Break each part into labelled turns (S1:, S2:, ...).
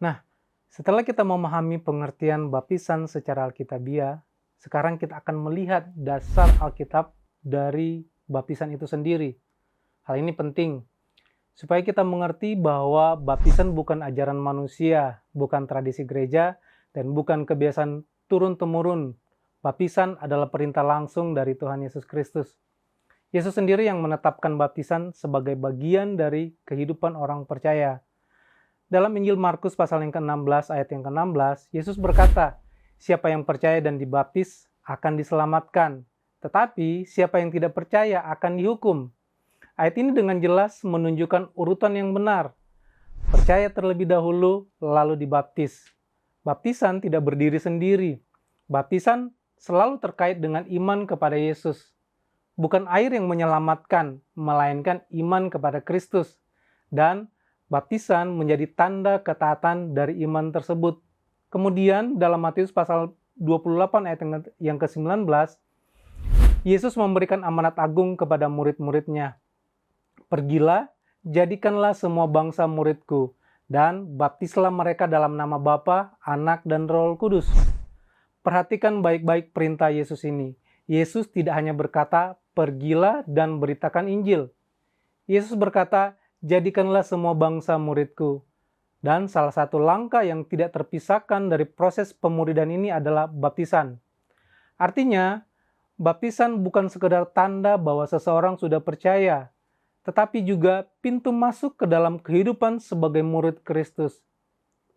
S1: Nah, setelah kita memahami pengertian baptisan secara alkitabiah, sekarang kita akan melihat dasar Alkitab dari baptisan itu sendiri. Hal ini penting supaya kita mengerti bahwa baptisan bukan ajaran manusia, bukan tradisi gereja, dan bukan kebiasaan turun-temurun. Baptisan adalah perintah langsung dari Tuhan Yesus Kristus. Yesus sendiri yang menetapkan baptisan sebagai bagian dari kehidupan orang percaya. Dalam Injil Markus pasal yang ke-16 ayat yang ke-16, Yesus berkata, "Siapa yang percaya dan dibaptis akan diselamatkan, tetapi siapa yang tidak percaya akan dihukum." Ayat ini dengan jelas menunjukkan urutan yang benar. Percaya terlebih dahulu, lalu dibaptis. Baptisan tidak berdiri sendiri. Baptisan selalu terkait dengan iman kepada Yesus. Bukan air yang menyelamatkan, melainkan iman kepada Kristus. Dan baptisan menjadi tanda ketaatan dari iman tersebut. Kemudian dalam Matius pasal 28 ayat yang ke-19, Yesus memberikan amanat agung kepada murid-muridnya. "Pergilah, jadikanlah semua bangsa muridku, dan baptislah mereka dalam nama Bapa, Anak, dan Roh Kudus." Perhatikan baik-baik perintah Yesus ini. Yesus tidak hanya berkata, "Pergilah dan beritakan Injil." Yesus berkata, "Jadikanlah semua bangsa muridku." Dan salah satu langkah yang tidak terpisahkan dari proses pemuridan ini adalah baptisan. Artinya, baptisan bukan sekedar tanda bahwa seseorang sudah percaya, tetapi juga pintu masuk ke dalam kehidupan sebagai murid Kristus.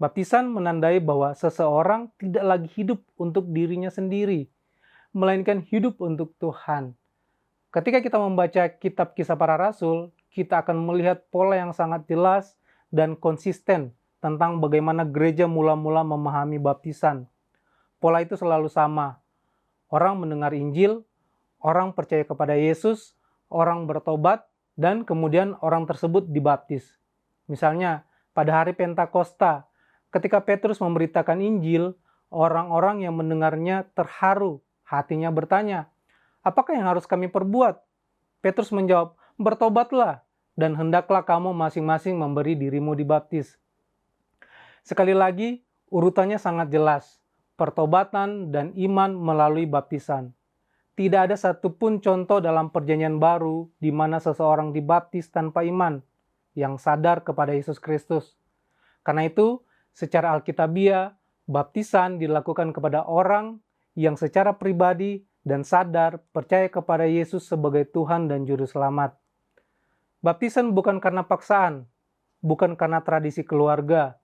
S1: Baptisan menandai bahwa seseorang tidak lagi hidup untuk dirinya sendiri, melainkan hidup untuk Tuhan. Ketika kita membaca kitab Kisah Para Rasul, kita akan melihat pola yang sangat jelas dan konsisten tentang bagaimana gereja mula-mula memahami baptisan. Pola itu selalu sama. Orang mendengar Injil, orang percaya kepada Yesus, orang bertobat, dan kemudian orang tersebut dibaptis. Misalnya, pada hari Pentakosta, ketika Petrus memberitakan Injil, orang-orang yang mendengarnya terharu, hatinya bertanya, "Apakah yang harus kami perbuat?" Petrus menjawab, "Bertobatlah, dan hendaklah kamu masing-masing memberi dirimu dibaptis." Sekali lagi, urutannya sangat jelas, pertobatan dan iman melalui baptisan. Tidak ada satupun contoh dalam Perjanjian Baru di mana seseorang dibaptis tanpa iman, yang sadar kepada Yesus Kristus. Karena itu, secara alkitabiah, baptisan dilakukan kepada orang yang secara pribadi dan sadar percaya kepada Yesus sebagai Tuhan dan Juru Selamat. Baptisan bukan karena paksaan, bukan karena tradisi keluarga,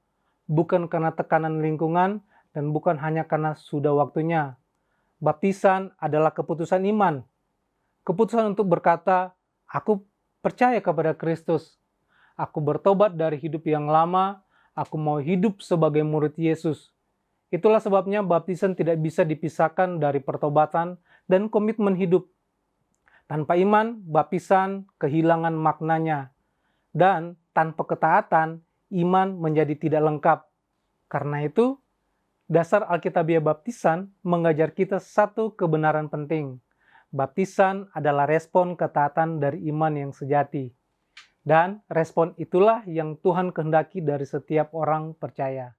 S1: bukan karena tekanan lingkungan, dan bukan hanya karena sudah waktunya. Baptisan adalah keputusan iman. Keputusan untuk berkata, "Aku percaya kepada Kristus. Aku bertobat dari hidup yang lama. Aku mau hidup sebagai murid Yesus." Itulah sebabnya baptisan tidak bisa dipisahkan dari pertobatan dan komitmen hidup. Tanpa iman, baptisan kehilangan maknanya. Dan tanpa ketaatan, iman menjadi tidak lengkap. Karena itu, dasar Alkitabiah baptisan mengajar kita satu kebenaran penting. Baptisan adalah respon ketaatan dari iman yang sejati. Dan respon itulah yang Tuhan kehendaki dari setiap orang percaya.